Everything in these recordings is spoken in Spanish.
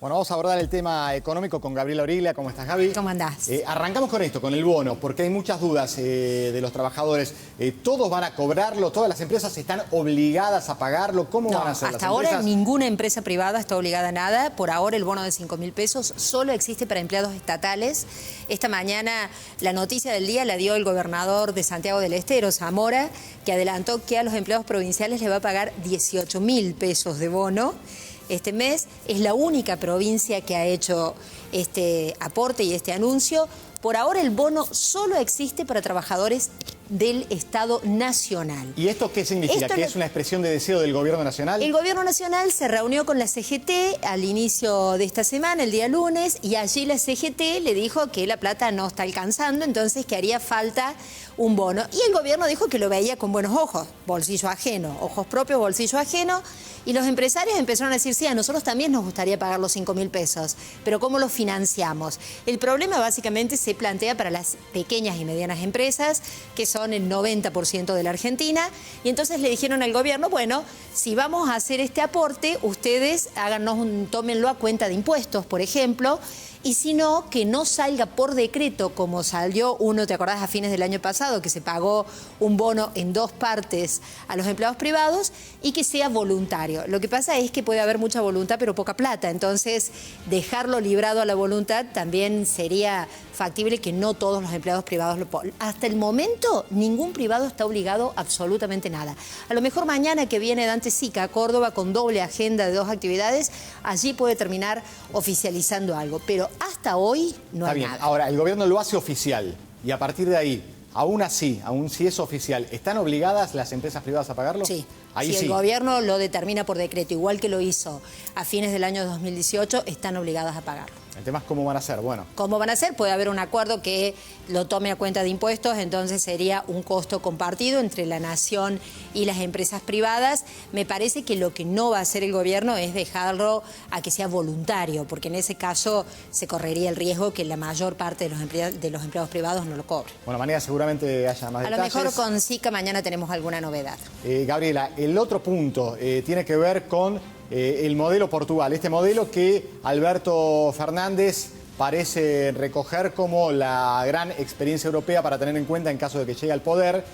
Bueno, vamos a abordar el tema económico con Gabriela Origlia. ¿Cómo estás, Gaby? ¿Cómo andás? Arrancamos con esto, con el bono, porque hay muchas dudas de los trabajadores. ¿Todos van a cobrarlo? ¿Todas las empresas están obligadas a pagarlo? ¿Cómo van a hacer las hasta ahora empresas? ninguna empresa privada está obligada a nada. Por ahora el bono de 5.000 pesos solo existe para empleados estatales. Esta mañana la noticia del día la dio el gobernador de Santiago del Estero, Zamora, que adelantó que a los empleados provinciales le va a pagar 18.000 pesos de bono este mes. Es la única provincia que ha hecho este aporte y este anuncio. Por ahora el bono solo existe para trabajadores del Estado Nacional. ¿Y esto qué significa? ¿Que es una expresión de deseo del Gobierno Nacional? El Gobierno Nacional se reunió con la CGT al inicio de esta semana, el día lunes, y allí la CGT le dijo que la plata no está alcanzando, entonces que haría falta un bono. Y el Gobierno dijo que lo veía con buenos ojos, bolsillo ajeno, ojos propios, bolsillo ajeno. Y los empresarios empezaron a decir, sí, a nosotros también nos gustaría pagar los 5.000 pesos, pero ¿cómo lo financiamos? El problema básicamente se plantea para las pequeñas y medianas empresas, que son el 90% de la Argentina, y entonces le dijeron al gobierno, bueno, si vamos a hacer este aporte, ustedes tómenlo a cuenta de impuestos, por ejemplo, y si no, que no salga por decreto, como salió uno, ¿te acordás? A fines del año pasado, que se pagó un bono en 2 partes a los empleados privados, y que sea voluntario. Lo que pasa es que puede haber mucha voluntad, pero poca plata. Entonces, dejarlo librado a la voluntad también sería factible que no todos los empleados privados lo pongan. Hasta el momento, ningún privado está obligado a absolutamente nada. A lo mejor mañana que viene Dante Sica a Córdoba con doble agenda de 2 actividades, allí puede terminar oficializando algo. Pero hasta hoy no hay nada. Ahora, el gobierno lo hace oficial y a partir de ahí, aún así, aún si es oficial, ¿están obligadas las empresas privadas a pagarlo? Sí. Ahí si sí. El gobierno lo determina por decreto, igual que lo hizo a fines del año 2018, están obligadas a pagarlo. El tema es cómo van a hacer. Bueno. ¿Cómo van a hacer? Puede haber un acuerdo que lo tome a cuenta de impuestos, entonces sería un costo compartido entre la nación y las empresas privadas. Me parece que lo que no va a hacer el gobierno es dejarlo a que sea voluntario, porque en ese caso se correría el riesgo que la mayor parte de los empleados privados no lo cobren. Bueno, mañana seguramente haya más detalles. A lo mejor con Sica mañana tenemos alguna novedad. Gabriela, el otro punto tiene que ver con el modelo Portugal, este modelo que Alberto Fernández parece recoger como la gran experiencia europea para tener en cuenta en caso de que llegue al poder.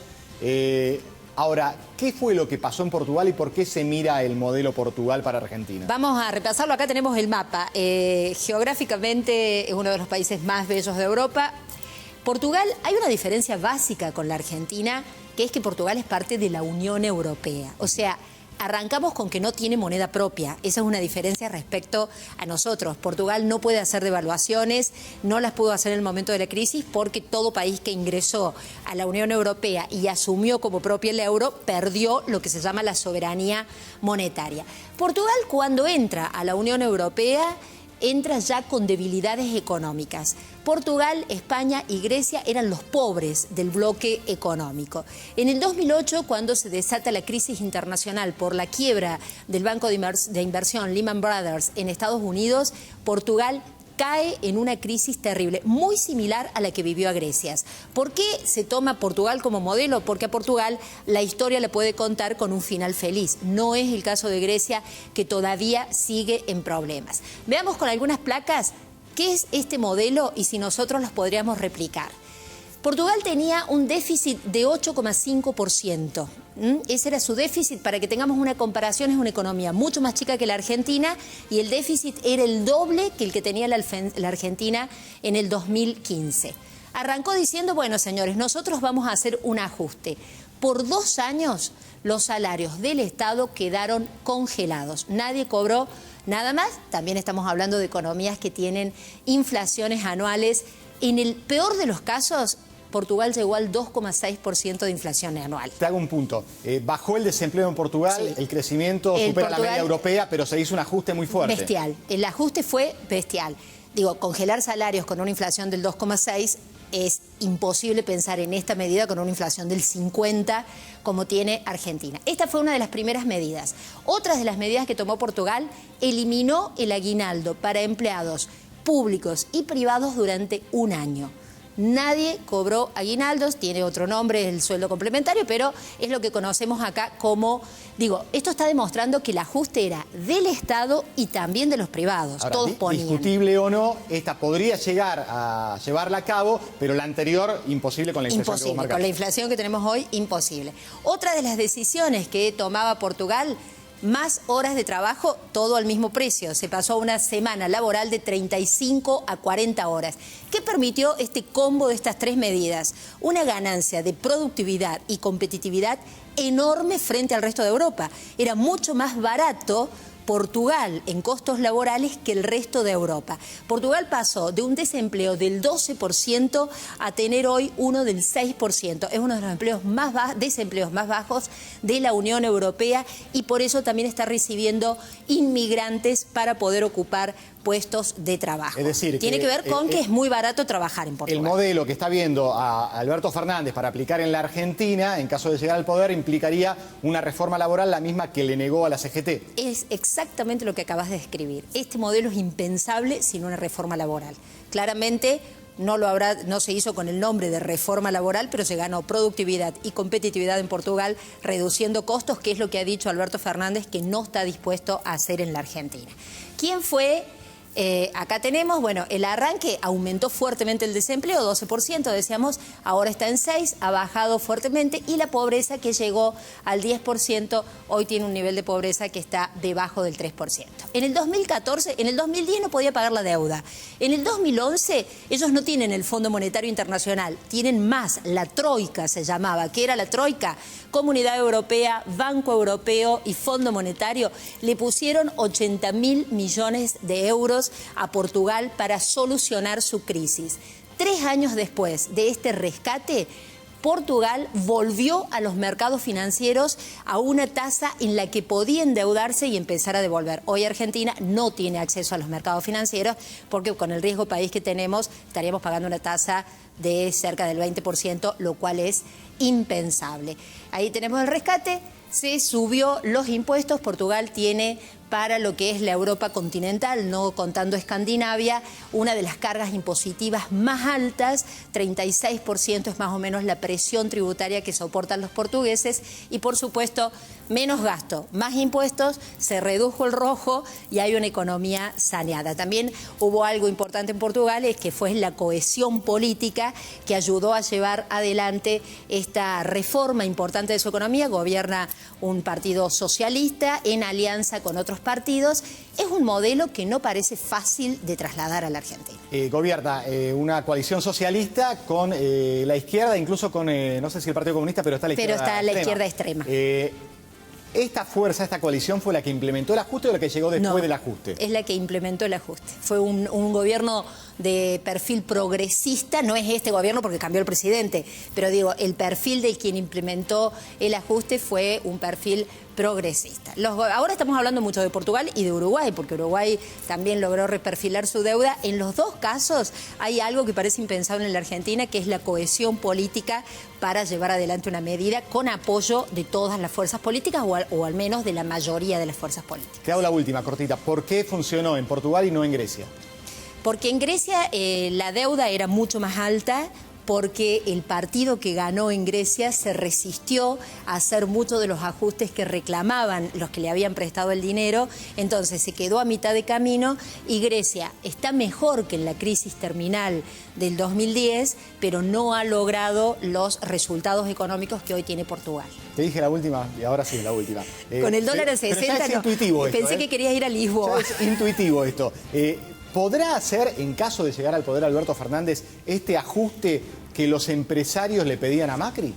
Ahora, ¿qué fue lo que pasó en Portugal y por qué se mira el modelo Portugal para Argentina? Vamos a repasarlo, acá tenemos el mapa. Geográficamente es uno de los países más bellos de Europa. Portugal, hay una diferencia básica con la Argentina, que es que Portugal es parte de la Unión Europea. O sea, arrancamos con que no tiene moneda propia. Esa es una diferencia respecto a nosotros. Portugal no puede hacer devaluaciones, no las pudo hacer en el momento de la crisis porque todo país que ingresó a la Unión Europea y asumió como propio el euro perdió lo que se llama la soberanía monetaria. Portugal, cuando entra a la Unión Europea, entra ya con debilidades económicas. Portugal, España y Grecia eran los pobres del bloque económico. En el 2008, cuando se desata la crisis internacional por la quiebra del banco de inversión Lehman Brothers en Estados Unidos, Portugal cae en una crisis terrible, muy similar a la que vivió a Grecia. ¿Por qué se toma Portugal como modelo? Porque a Portugal la historia le puede contar con un final feliz. No es el caso de Grecia, que todavía sigue en problemas. Veamos con algunas placas qué es este modelo y si nosotros los podríamos replicar. Portugal tenía un déficit de 8,5%. Ese era su déficit. Para que tengamos una comparación, es una economía mucho más chica que la Argentina y el déficit era el doble que el que tenía la Argentina en el 2015. Arrancó diciendo, bueno, señores, nosotros vamos a hacer un ajuste. Por 2 años los salarios del Estado quedaron congelados. Nadie cobró nada más. También estamos hablando de economías que tienen inflaciones anuales. En el peor de los casos, Portugal llegó al 2,6% de inflación anual. Te hago un punto. Bajó el desempleo en Portugal, sí. El crecimiento supera la media europea, pero se hizo un ajuste muy fuerte. Bestial. El ajuste fue bestial. Digo, congelar salarios con una inflación del 2,6 es imposible pensar en esta medida con una inflación del 50 como tiene Argentina. Esta fue una de las primeras medidas. Otras de las medidas que tomó Portugal, eliminó el aguinaldo para empleados públicos y privados durante un año. nadie cobró aguinaldos, tiene otro nombre, el sueldo complementario, pero es lo que conocemos acá como, digo, esto está demostrando que el ajuste era del Estado y también de los privados. Ahora, todos ponían. Discutible o no, esta podría llegar a llevarla a cabo, pero la anterior imposible con la inflación que vos Imposible, marcaste. con la inflación que tenemos hoy, imposible. Otra de las decisiones que tomaba Portugal, más horas de trabajo, todo al mismo precio. Se pasó a una semana laboral de 35 a 40 horas. ¿Qué permitió este combo de estas tres medidas? Una ganancia de productividad y competitividad enorme frente al resto de Europa. Era mucho más barato Portugal en costos laborales que el resto de Europa. Portugal pasó de un desempleo del 12% a tener hoy uno del 6%. Es uno de los desempleos más bajos de la Unión Europea y por eso también está recibiendo inmigrantes para poder ocupar puestos de trabajo. Es decir, tiene que ver con que es muy barato trabajar en Portugal. El modelo que está viendo a Alberto Fernández para aplicar en la Argentina, en caso de llegar al poder, implicaría una reforma laboral la misma que le negó a la CGT. Es exactamente lo que acabas de describir. Este modelo es impensable sin una reforma laboral. Claramente no se hizo con el nombre de reforma laboral, pero se ganó productividad y competitividad en Portugal, reduciendo costos, que es lo que ha dicho Alberto Fernández que no está dispuesto a hacer en la Argentina. ¿Quién fue? Acá tenemos, bueno, el arranque aumentó fuertemente el desempleo, 12%, decíamos, ahora está en 6%, ha bajado fuertemente y la pobreza que llegó al 10%, hoy tiene un nivel de pobreza que está debajo del 3%. En el 2014, en el 2010 no podía pagar la deuda. En el 2011 ellos no tienen el Fondo Monetario Internacional, tienen más, la Troika se llamaba, ¿qué era la Troika? Comunidad Europea, Banco Europeo y Fondo Monetario le pusieron 80.000 millones de euros a Portugal para solucionar su crisis. 3 años después de este rescate, Portugal volvió a los mercados financieros a una tasa en la que podía endeudarse y empezar a devolver. Hoy Argentina no tiene acceso a los mercados financieros porque con el riesgo país que tenemos estaríamos pagando una tasa de cerca del 20%, lo cual es impensable. Ahí tenemos el rescate, se subió los impuestos, Portugal tiene para lo que es la Europa continental, no contando Escandinavia, una de las cargas impositivas más altas, 36% es más o menos la presión tributaria que soportan los portugueses y por supuesto menos gasto, más impuestos, se redujo el rojo y hay una economía saneada. También hubo algo importante en Portugal, es que fue la cohesión política que ayudó a llevar adelante esta reforma importante de su economía. Gobierna un partido socialista en alianza con otros partidos. Es un modelo que no parece fácil de trasladar a la Argentina. Gobierna una coalición socialista con la izquierda, incluso con, no sé si el Partido Comunista, pero está la izquierda extrema. Pero está la izquierda extrema. ¿Esta fuerza, esta coalición fue la que implementó el ajuste o la que llegó después del ajuste? Es la que implementó el ajuste. Fue un gobierno de perfil progresista, no es este gobierno porque cambió el presidente, pero digo, el perfil de quien implementó el ajuste fue un perfil progresista. Ahora estamos hablando mucho de Portugal y de Uruguay, porque Uruguay también logró reperfilar su deuda. En los dos casos hay algo que parece impensable en la Argentina, que es la cohesión política para llevar adelante una medida con apoyo de todas las fuerzas políticas o al menos de la mayoría de las fuerzas políticas. Te hago la última, cortita. ¿Por qué funcionó en Portugal y no en Grecia? Porque en Grecia la deuda era mucho más alta, porque el partido que ganó en Grecia se resistió a hacer muchos de los ajustes que reclamaban los que le habían prestado el dinero, entonces se quedó a mitad de camino y Grecia está mejor que en la crisis terminal del 2010, pero no ha logrado los resultados económicos que hoy tiene Portugal. Te dije la última y ahora sí la última. Con el dólar a 60, es intuitivo esto, pensé que querías ir a Lisboa. Es intuitivo esto. ¿Podrá hacer, en caso de llegar al poder Alberto Fernández, este ajuste que los empresarios le pedían a Macri?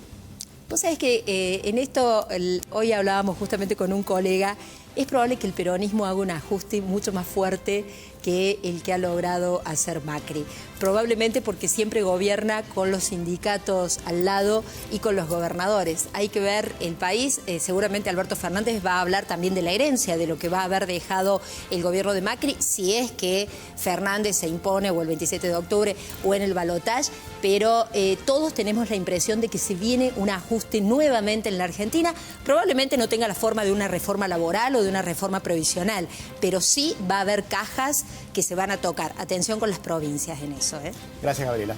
Vos sabés que en esto, hoy hablábamos justamente con un colega, es probable que el peronismo haga un ajuste mucho más fuerte que el que ha logrado hacer Macri. Probablemente porque siempre gobierna con los sindicatos al lado y con los gobernadores. Hay que ver el país, seguramente Alberto Fernández va a hablar también de la herencia, de lo que va a haber dejado el gobierno de Macri, si es que Fernández se impone o el 27 de octubre o en el balotaje, pero todos tenemos la impresión de que se viene un ajuste nuevamente en la Argentina. Probablemente no tenga la forma de una reforma laboral o de una reforma previsional, pero sí va a haber cajas que se van a tocar. Atención con las provincias en eso. Gracias, Gabriela.